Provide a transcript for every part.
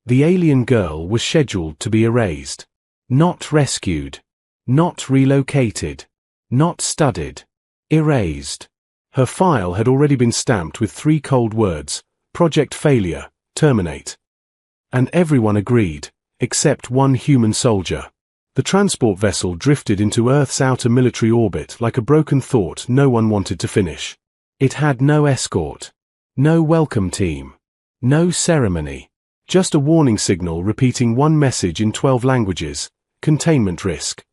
The alien girl was scheduled to be erased. Not rescued. Not relocated. Not studied. Erased. Her file had already been stamped with 3 cold words: Project Failure, Terminate. And everyone agreed, except one human soldier. The transport vessel drifted into Earth's outer military orbit like a broken thought no one wanted to finish. It had no escort. No welcome team. No ceremony. Just a warning signal repeating one message in 12 languages: containment risk.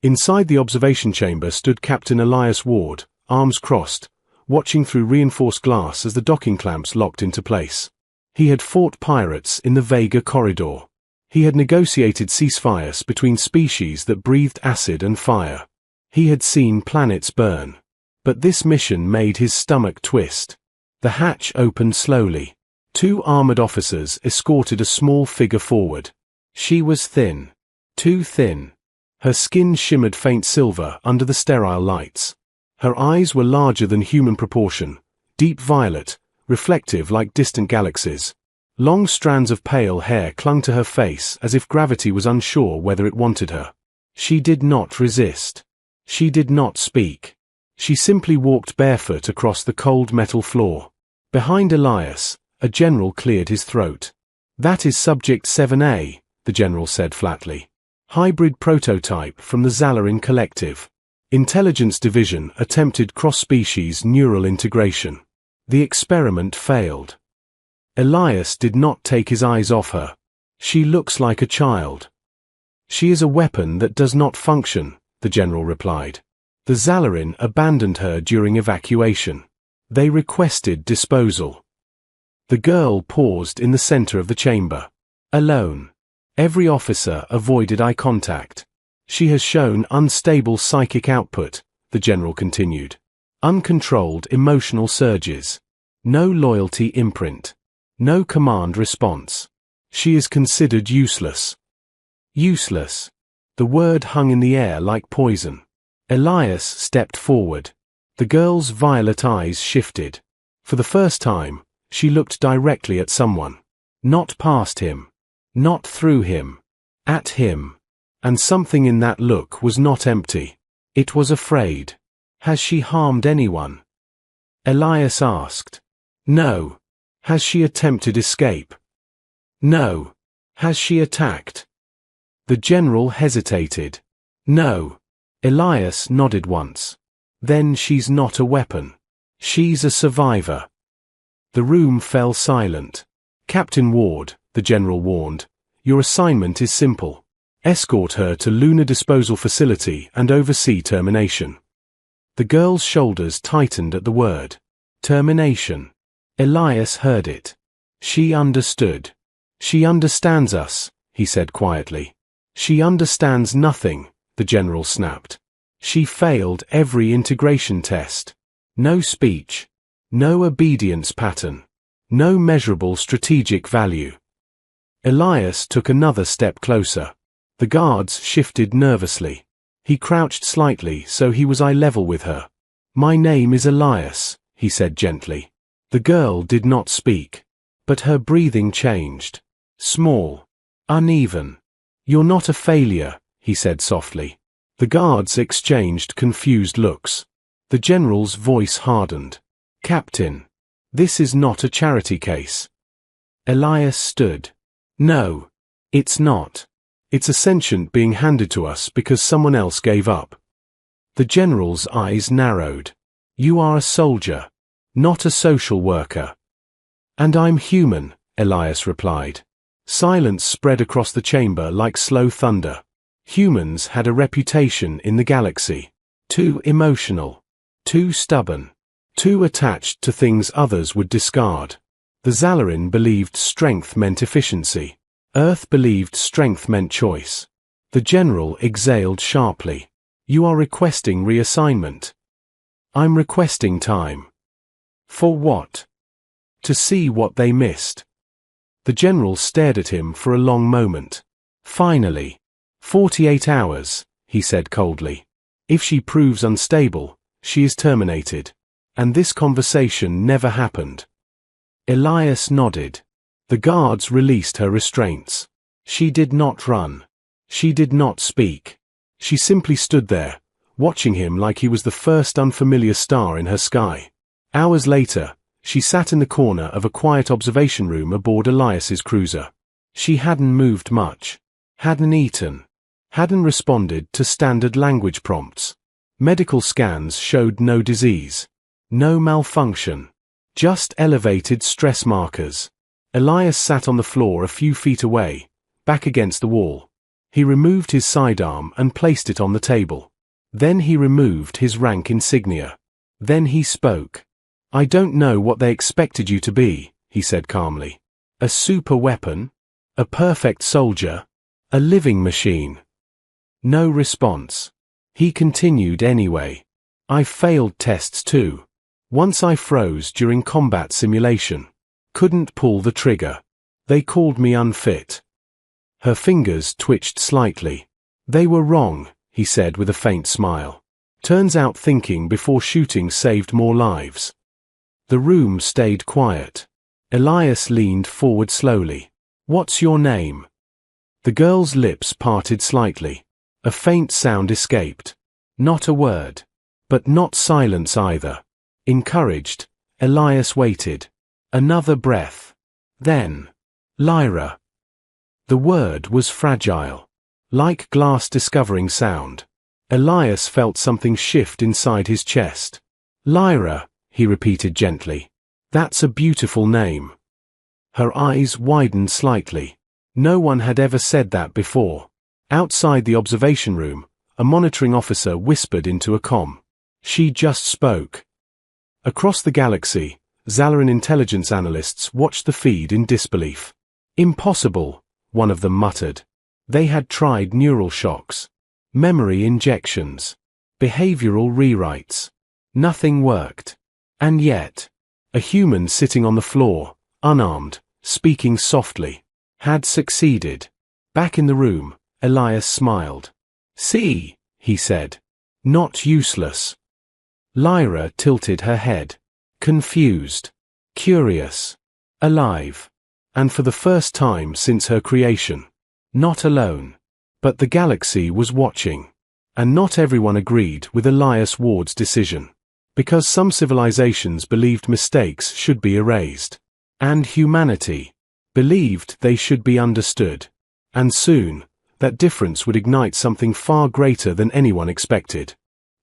Inside the observation chamber stood Captain Elias Ward, arms crossed, watching through reinforced glass as the docking clamps locked into place. He had fought pirates in the Vega corridor. He had negotiated ceasefires between species that breathed acid and fire. He had seen planets burn. But this mission made his stomach twist. The hatch opened slowly. 2 armored officers escorted a small figure forward. She was thin. Too thin. Her skin shimmered faint silver under the sterile lights. Her eyes were larger than human proportion, deep violet, reflective like distant galaxies. Long strands of pale hair clung to her face as if gravity was unsure whether it wanted her. She did not resist. She did not speak. She simply walked barefoot across the cold metal floor. Behind Elias, a general cleared his throat. "That is Subject 7A, the general said flatly. "Hybrid prototype from the Zalarin Collective. Intelligence Division attempted cross-species neural integration. The experiment failed." Elias did not take his eyes off her. "She looks like a child." "She is a weapon that does not function," the general replied. "The Zalarin abandoned her during evacuation. They requested disposal." The girl paused in the center of the chamber. Alone. Every officer avoided eye contact. "She has shown unstable psychic output," the general continued. "Uncontrolled emotional surges. No loyalty imprint. No command response. She is considered useless." Useless. The word hung in the air like poison. Elias stepped forward. The girl's violet eyes shifted. For the first time, she looked directly at someone. Not past him. Not through him. At him. And something in that look was not empty. It was afraid. "Has she harmed anyone?" Elias asked. "No." "Has she attempted escape?" "No." "Has she attacked?" The general hesitated. "No." Elias nodded once. "Then she's not a weapon. She's a survivor." The room fell silent. "Captain Ward," the general warned, "your assignment is simple. Escort her to Lunar Disposal Facility and oversee termination." The girl's shoulders tightened at the word. Termination. Elias heard it. She understood. "She understands us," he said quietly. "She understands nothing," the general snapped. "She failed every integration test. No speech. No obedience pattern. No measurable strategic value." Elias took another step closer. The guards shifted nervously. He crouched slightly so he was eye level with her. "My name is Elias," he said gently. The girl did not speak. But her breathing changed. Small. Uneven. "You're not a failure," he said softly. The guards exchanged confused looks. The general's voice hardened. "Captain, this is not a charity case." Elias stood. "No, it's not. It's a sentient being handed to us because someone else gave up." The general's eyes narrowed. "You are a soldier, not a social worker." "And I'm human," Elias replied. Silence spread across the chamber like slow thunder. Humans had a reputation in the galaxy. Too emotional. Too stubborn. Too attached to things others would discard. The Zalarin believed strength meant efficiency. Earth believed strength meant choice. The general exhaled sharply. "You are requesting reassignment." "I'm requesting time." "For what?" "To see what they missed." The general stared at him for a long moment. "Finally. 48 hours, he said coldly. "If she proves unstable, she is terminated." And this conversation never happened. Elias nodded. The guards released her restraints. She did not run. She did not speak. She simply stood there, watching him like he was the first unfamiliar star in her sky. Hours later, she sat in the corner of a quiet observation room aboard Elias's cruiser. She hadn't moved much. Hadn't eaten. Hadn't responded to standard language prompts. Medical scans showed no disease. No malfunction. Just elevated stress markers. Elias sat on the floor a few feet away, back against the wall. He removed his sidearm and placed it on the table. Then he removed his rank insignia. Then he spoke. "I don't know what they expected you to be," he said calmly. "A super weapon? A perfect soldier? A living machine?" No response. He continued anyway. "I failed tests too. Once I froze during combat simulation. Couldn't pull the trigger. They called me unfit." Her fingers twitched slightly. "They were wrong," he said with a faint smile. "Turns out thinking before shooting saved more lives." The room stayed quiet. Elias leaned forward slowly. "What's your name?" The girl's lips parted slightly. A faint sound escaped. Not a word. But not silence either. Encouraged, Elias waited. Another breath. Then, "Lyra." The word was fragile. Like glass discovering sound. Elias felt something shift inside his chest. "Lyra," he repeated gently. "That's a beautiful name." Her eyes widened slightly. No one had ever said that before. Outside the observation room, a monitoring officer whispered into a comm. She just spoke. Across the galaxy, Zalaran intelligence analysts watched the feed in disbelief. "Impossible," one of them muttered. They had tried neural shocks, memory injections, behavioral rewrites. Nothing worked. And yet, a human sitting on the floor, unarmed, speaking softly, had succeeded. Back in the room, Elias smiled. "See," he said. "Not useless." Lyra tilted her head. Confused. Curious. Alive. And for the first time since her creation. Not alone. But the galaxy was watching. And not everyone agreed with Elias Ward's decision. Because some civilizations believed mistakes should be erased. And humanity believed they should be understood. And soon, that difference would ignite something far greater than anyone expected.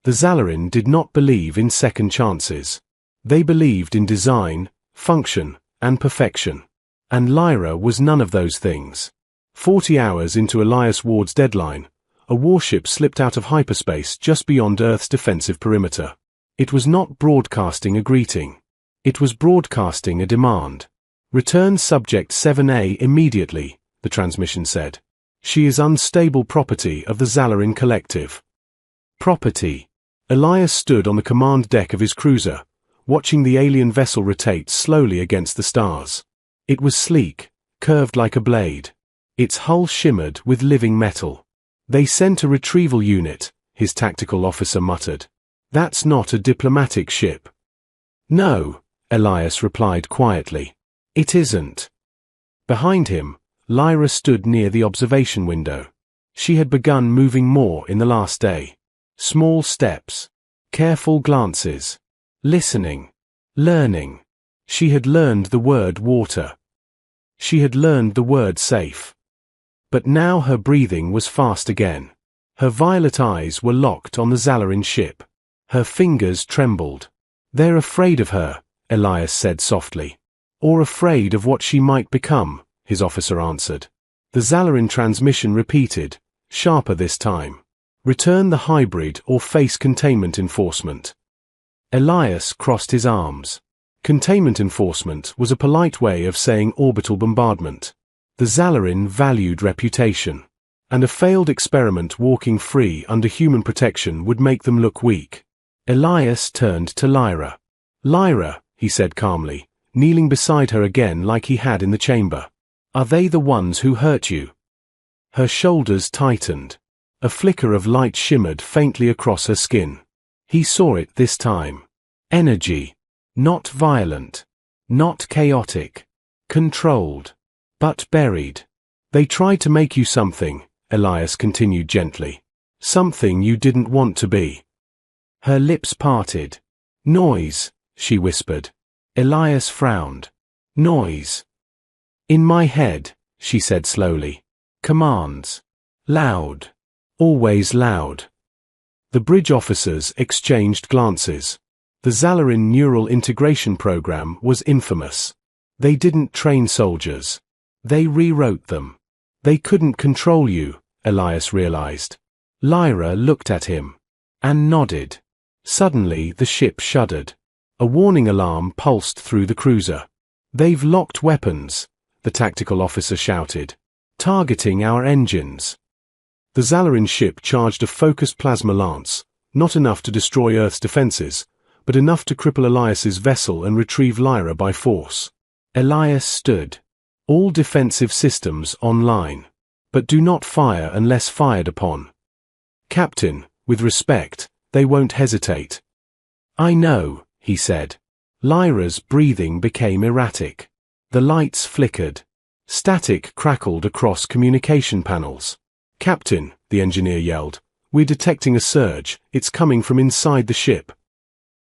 The Zalarin did not believe in second chances. They believed in design, function, and perfection. And Lyra was none of those things. 40 hours into Elias Ward's deadline, a warship slipped out of hyperspace just beyond Earth's defensive perimeter. It was not broadcasting a greeting. It was broadcasting a demand. "Return Subject 7A immediately," the transmission said. "She is unstable property of the Zalarin Collective." Property. Elias stood on the command deck of his cruiser, watching the alien vessel rotate slowly against the stars. It was sleek, curved like a blade. Its hull shimmered with living metal. "They sent a retrieval unit," his tactical officer muttered. "That's not a diplomatic ship." "No," Elias replied quietly. "It isn't." Behind him, Lyra stood near the observation window. She had begun moving more in the last day. Small steps. Careful glances. Listening. Learning. She had learned the word water. She had learned the word safe. But now her breathing was fast again. Her violet eyes were locked on the Zalarin ship. Her fingers trembled. "They're afraid of her," Elias said softly. "Or afraid of what she might become," his officer answered. The Zalarin transmission repeated, sharper this time. "Return the hybrid or face containment enforcement." Elias crossed his arms. Containment enforcement was a polite way of saying orbital bombardment. The Zalarin valued reputation. And a failed experiment walking free under human protection would make them look weak. Elias turned to Lyra. "Lyra," he said calmly, kneeling beside her again like he had in the chamber. "Are they the ones who hurt you?" Her shoulders tightened. A flicker of light shimmered faintly across her skin. He saw it this time. Energy. Not violent. Not chaotic. Controlled. But buried. They tried to make you something, Elias continued gently. Something you didn't want to be. Her lips parted. Noise, she whispered. Elias frowned. Noise. In my head, she said slowly. Commands. Loud. Always loud. The bridge officers exchanged glances. The Zalarin neural integration program was infamous. They didn't train soldiers. They rewrote them. They couldn't control you, Elias realized. Lyra looked at him. And nodded. Suddenly the ship shuddered. A warning alarm pulsed through the cruiser. They've locked weapons, the tactical officer shouted. Targeting our engines. The Zalarin ship charged a focused plasma lance, not enough to destroy Earth's defenses, but enough to cripple Elias's vessel and retrieve Lyra by force. Elias stood. All defensive systems online. But do not fire unless fired upon. Captain, with respect, they won't hesitate. I know, he said. Lyra's breathing became erratic. The lights flickered. Static crackled across communication panels. Captain, the engineer yelled, we're detecting a surge. It's coming from inside the ship.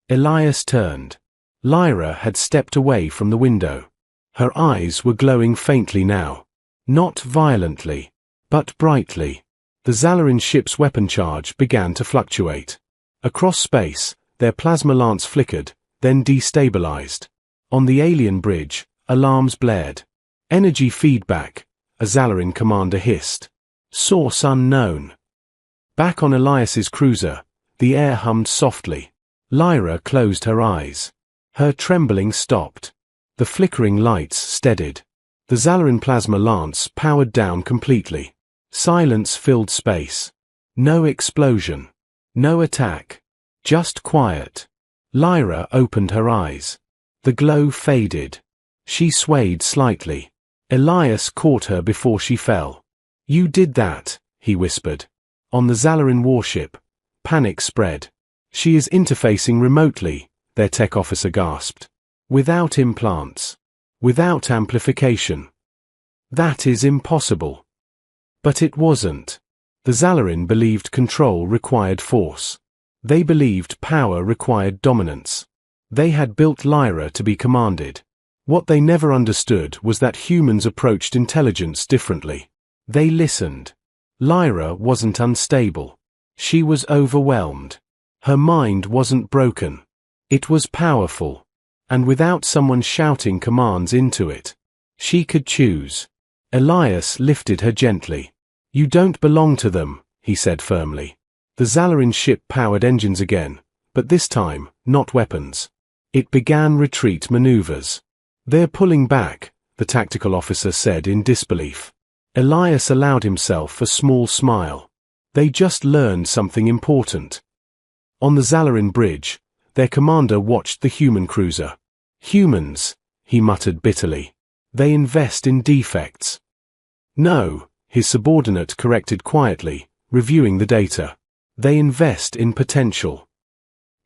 Elias turned. Lyra had stepped away from the window. Her eyes were glowing faintly now. Not violently, but brightly. The Zalarin ship's weapon charge began to fluctuate. Across space, their plasma lance flickered, then destabilized. On the alien bridge, alarms blared. Energy feedback, a Zalarin commander hissed. Source unknown. Back on Elias's cruiser, the air hummed softly. Lyra closed her eyes. Her trembling stopped. The flickering lights steadied. The Zalarin plasma lance powered down completely. Silence filled space. No explosion. No attack. Just quiet. Lyra opened her eyes. The glow faded. She swayed slightly. Elias caught her before she fell. You did that, he whispered. On the Zalarin warship. Panic spread. She is interfacing remotely, their tech officer gasped. Without implants. Without amplification. That is impossible. But it wasn't. The Zalarin believed control required force. They believed power required dominance. They had built Lyra to be commanded. What they never understood was that humans approached intelligence differently. They listened. Lyra wasn't unstable. She was overwhelmed. Her mind wasn't broken. It was powerful. And without someone shouting commands into it, she could choose. Elias lifted her gently. You don't belong to them, he said firmly. The Zalarin ship powered engines again, but this time, not weapons. It began retreat maneuvers. They're pulling back, the tactical officer said in disbelief. Elias allowed himself a small smile. They just learned something important. On the Zalarin bridge, their commander watched the human cruiser. Humans, he muttered bitterly. They invest in defects. No, his subordinate corrected quietly, reviewing the data. They invest in potential.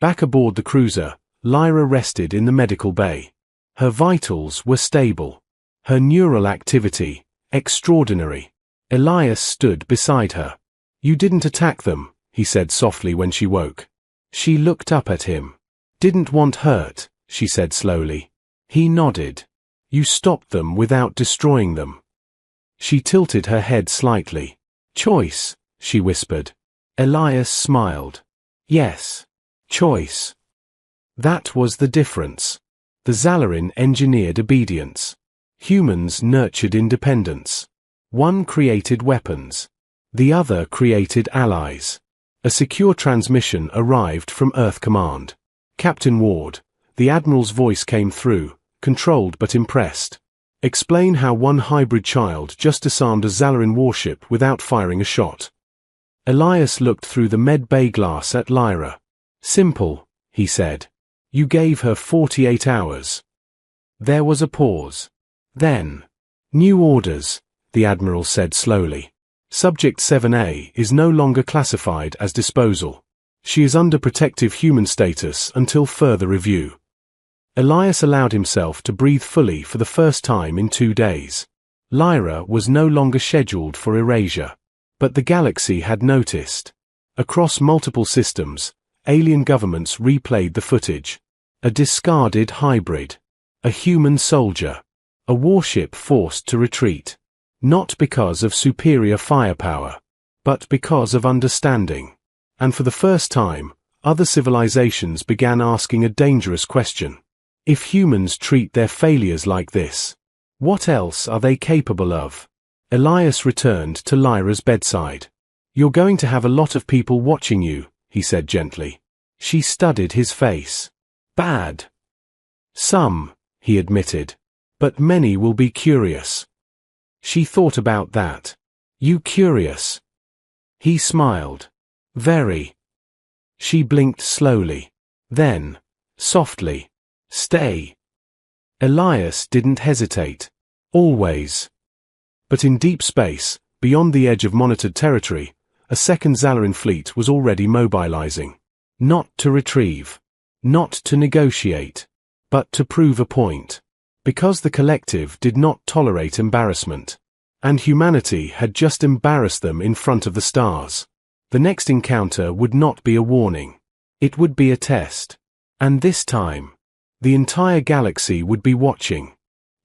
Back aboard the cruiser, Lyra rested in the medical bay. Her vitals were stable. Her neural activity, extraordinary. Elias stood beside her. You didn't attack them, he said softly when she woke. She looked up at him. Didn't want hurt, she said slowly. He nodded. You stopped them without destroying them. She tilted her head slightly. Choice, she whispered. Elias smiled. Yes. Choice. That was the difference. The Zalarin engineered obedience. Humans nurtured independence. One created weapons. The other created allies. A secure transmission arrived from Earth Command. Captain Ward, the Admiral's voice came through, controlled but impressed. Explain how one hybrid child just disarmed a Zalarin warship without firing a shot. Elias looked through the med bay glass at Lyra. Simple, he said. You gave her 48 hours. There was a pause. Then, new orders, the Admiral said slowly. Subject 7A is no longer classified as disposal. She is under protective human status until further review. Elias allowed himself to breathe fully for the first time in 2 days. Lyra was no longer scheduled for erasure. But the galaxy had noticed. Across multiple systems, alien governments replayed the footage. A discarded hybrid. A human soldier. A warship forced to retreat. Not because of superior firepower, but because of understanding. And for the first time, other civilizations began asking a dangerous question. If humans treat their failures like this, what else are they capable of? Elias returned to Lyra's bedside. You're going to have a lot of people watching you, he said gently. She studied his face. Bad. Some, he admitted. But many will be curious. She thought about that. You curious? He smiled. Very. She blinked slowly. Then, softly. Stay. Elias didn't hesitate. Always. But in deep space, beyond the edge of monitored territory, a second Zalarin fleet was already mobilizing. Not to retrieve. Not to negotiate. But to prove a point. Because the collective did not tolerate embarrassment. And humanity had just embarrassed them in front of the stars. The next encounter would not be a warning. It would be a test. And this time, the entire galaxy would be watching.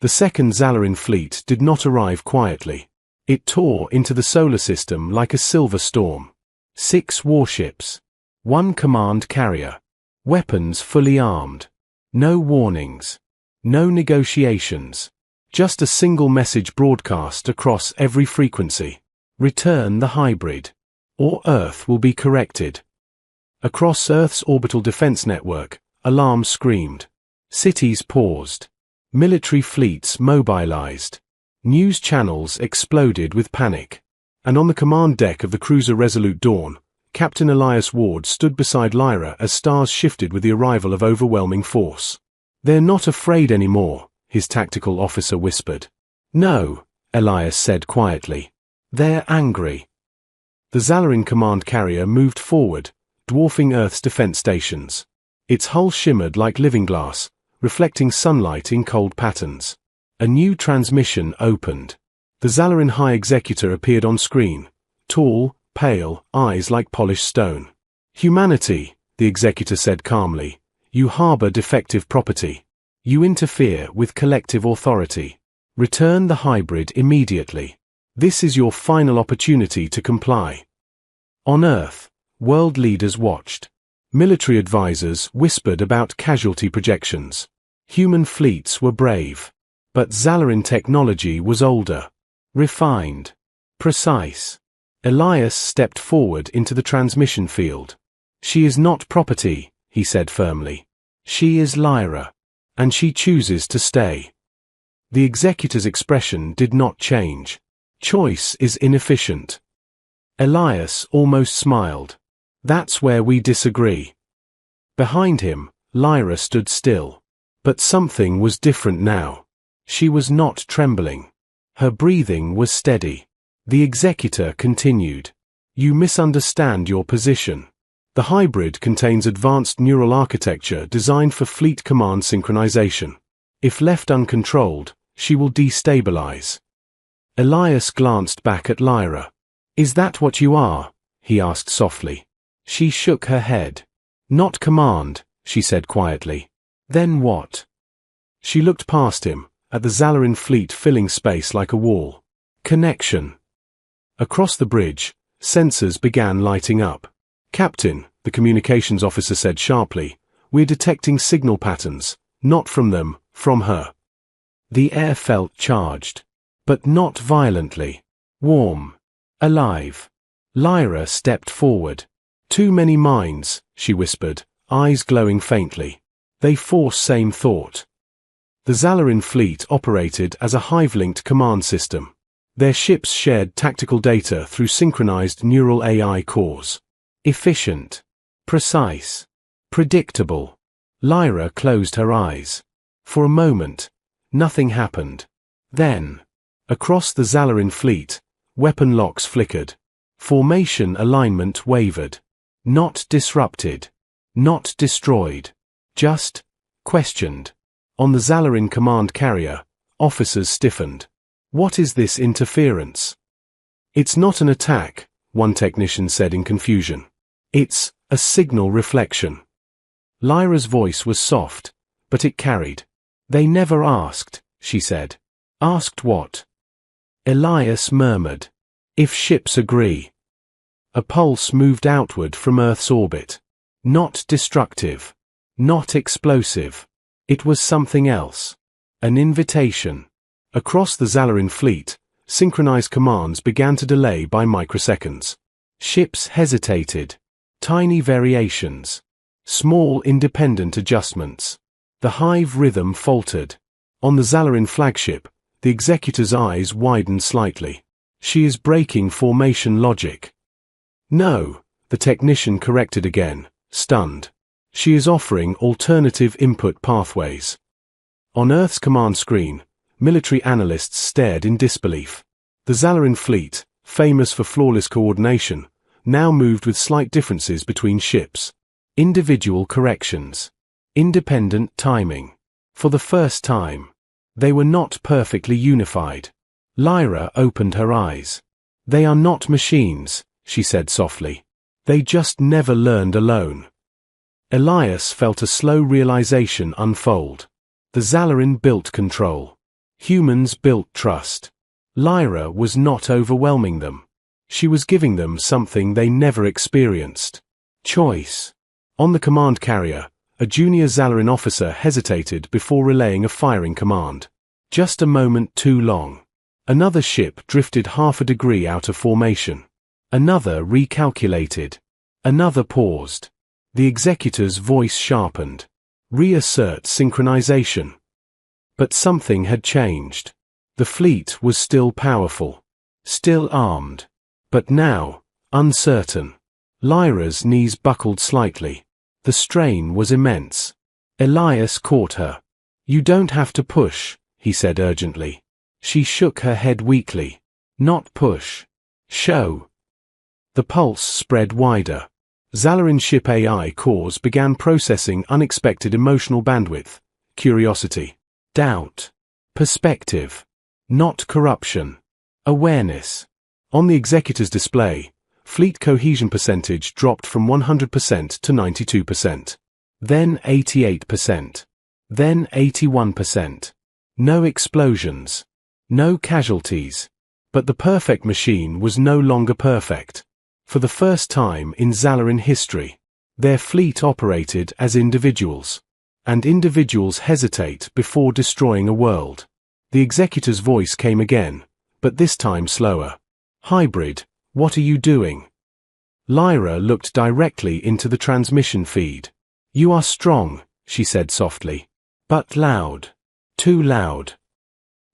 The second Zalarin fleet did not arrive quietly. It tore into the solar system like a silver storm. 6 warships. 1 command carrier. Weapons fully armed. No warnings. No negotiations. Just a single message broadcast across every frequency. Return the hybrid. Or Earth will be corrected. Across Earth's orbital defense network, alarms screamed. Cities paused. Military fleets mobilized. News channels exploded with panic. And on the command deck of the cruiser Resolute Dawn, Captain Elias Ward stood beside Lyra as stars shifted with the arrival of overwhelming force. They're not afraid anymore, his tactical officer whispered. No, Elias said quietly. They're angry. The Zalarin command carrier moved forward, dwarfing Earth's defense stations. Its hull shimmered like living glass, reflecting sunlight in cold patterns. A new transmission opened. The Zalarin High Executor appeared on screen. Tall, pale, eyes like polished stone. Humanity, the Executor said calmly. You harbor defective property. You interfere with collective authority. Return the hybrid immediately. This is your final opportunity to comply. On Earth, world leaders watched. Military advisors whispered about casualty projections. Human fleets were brave. But Zalarin technology was older. Refined. Precise. Elias stepped forward into the transmission field. She is not property, he said firmly. She is Lyra. And she chooses to stay. The executor's expression did not change. Choice is inefficient. Elias almost smiled. That's where we disagree. Behind him, Lyra stood still. But something was different now. She was not trembling. Her breathing was steady. The executor continued. You misunderstand your position. The hybrid contains advanced neural architecture designed for fleet command synchronization. If left uncontrolled, she will destabilize. Elias glanced back at Lyra. Is that what you are? He asked softly. She shook her head. Not command, she said quietly. Then what? She looked past him, at the Zalarin fleet filling space like a wall. Connection. Across the bridge, sensors began lighting up. Captain, the communications officer said sharply, we're detecting signal patterns, not from them, from her. The air felt charged. But not violently. Warm. Alive. Lyra stepped forward. Too many minds, she whispered, eyes glowing faintly. They force same thought. The Zalarin fleet operated as a hive-linked command system. Their ships shared tactical data through synchronized neural AI cores. Efficient. Precise. Predictable. Lyra closed her eyes. For a moment, nothing happened. Then, across the Zalarin fleet, weapon locks flickered. Formation alignment wavered. Not disrupted. Not destroyed. Just questioned. On the Zalarin command carrier, officers stiffened. What is this interference? It's not an attack, one technician said in confusion. It's a signal reflection. Lyra's voice was soft, but it carried. They never asked, she said. Asked what? Elias murmured. If ships agree. A pulse moved outward from Earth's orbit. Not destructive. Not explosive. It was something else. An invitation. Across the Zalarin fleet, synchronized commands began to delay by microseconds. Ships hesitated. Tiny variations. Small independent adjustments. The hive rhythm faltered. On the Zalarin flagship, the executor's eyes widened slightly. She is breaking formation logic. No, the technician corrected again, stunned. She is offering alternative input pathways. On Earth's command screen, military analysts stared in disbelief. The Zalarin fleet, famous for flawless coordination, now moved with slight differences between ships. Individual corrections. Independent timing. For the first time. They were not perfectly unified. Lyra opened her eyes. They are not machines, she said softly. They just never learned alone. Elias felt a slow realization unfold. The Zalarin built control. Humans built trust. Lyra was not overwhelming them. She was giving them something they never experienced. Choice. On the command carrier, a junior Zalarin officer hesitated before relaying a firing command. Just a moment too long. Another ship drifted half a degree out of formation. Another recalculated. Another paused. The executor's voice sharpened. Reassert synchronization. But something had changed. The fleet was still powerful. Still armed. But now, uncertain. Lyra's knees buckled slightly. The strain was immense. Elias caught her. You don't have to push, he said urgently. She shook her head weakly. Not push. Show. The pulse spread wider. Zalarin ship AI cores began processing unexpected emotional bandwidth, curiosity, doubt, perspective, not corruption, awareness. On the executor's display, fleet cohesion percentage dropped from 100% to 92%. Then 88%. Then 81%. No explosions. No casualties. But the perfect machine was no longer perfect. For the first time in Zalarin history, their fleet operated as individuals. And individuals hesitate before destroying a world. The executor's voice came again, but this time slower. Hybrid, what are you doing? Lyra looked directly into the transmission feed. You are strong, she said softly. But loud. Too loud.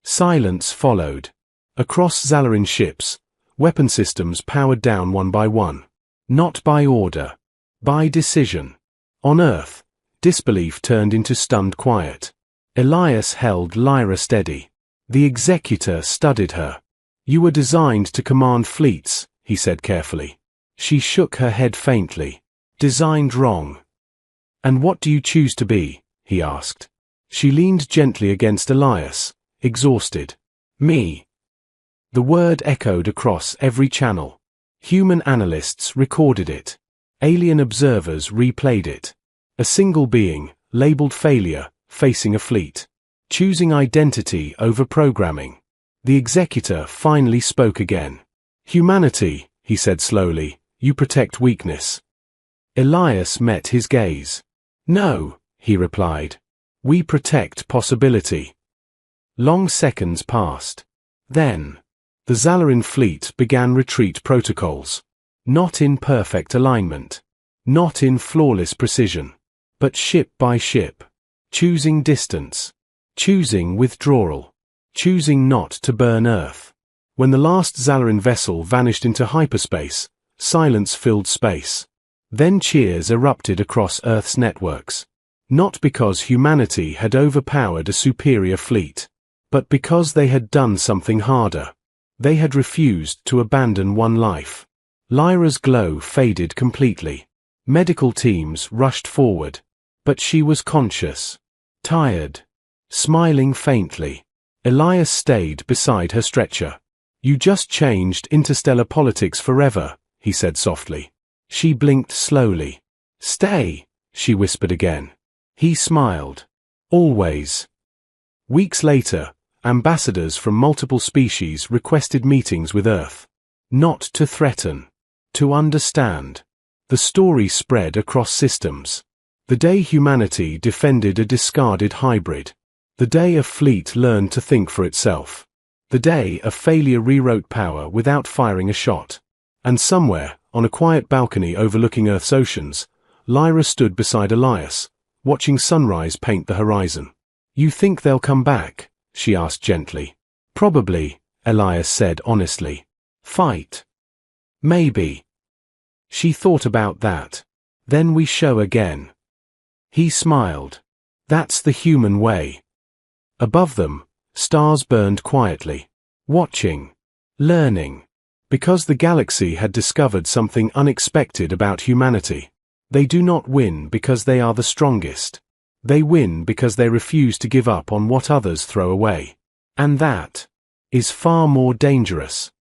Silence followed. Across Zalarin ships, weapon systems powered down one by one. Not by order. By decision. On Earth, disbelief turned into stunned quiet. Elias held Lyra steady. The executor studied her. You were designed to command fleets, he said carefully. She shook her head faintly. Designed wrong. And what do you choose to be? He asked. She leaned gently against Elias, exhausted. Me. The word echoed across every channel. Human analysts recorded it. Alien observers replayed it. A single being, labeled failure, facing a fleet. Choosing identity over programming. The executor finally spoke again. Humanity, he said slowly, you protect weakness. Elias met his gaze. No, he replied. We protect possibility. Long seconds passed. Then, the Zalarin fleet began retreat protocols. Not in perfect alignment. Not in flawless precision. But ship by ship. Choosing distance. Choosing withdrawal. Choosing not to burn Earth. When the last Zalarin vessel vanished into hyperspace, silence filled space. Then cheers erupted across Earth's networks. Not because humanity had overpowered a superior fleet, but because they had done something harder. They had refused to abandon one life. Lyra's glow faded completely. Medical teams rushed forward. But she was conscious. Tired. Smiling faintly, Elias stayed beside her stretcher. You just changed interstellar politics forever, he said softly. She blinked slowly. Stay, she whispered again. He smiled. Always. Weeks later, ambassadors from multiple species requested meetings with Earth. Not to threaten. To understand. The story spread across systems. The day humanity defended a discarded hybrid. The day a fleet learned to think for itself. The day a failure rewrote power without firing a shot. And somewhere, on a quiet balcony overlooking Earth's oceans, Lyra stood beside Elias, watching sunrise paint the horizon. You think they'll come back? She asked gently. Probably, Elias said honestly. Fight. Maybe. She thought about that. Then we show again. He smiled. That's the human way. Above them, stars burned quietly. Watching. Learning. Because the galaxy had discovered something unexpected about humanity. They do not win because they are the strongest. They win because they refuse to give up on what others throw away. And that is far more dangerous.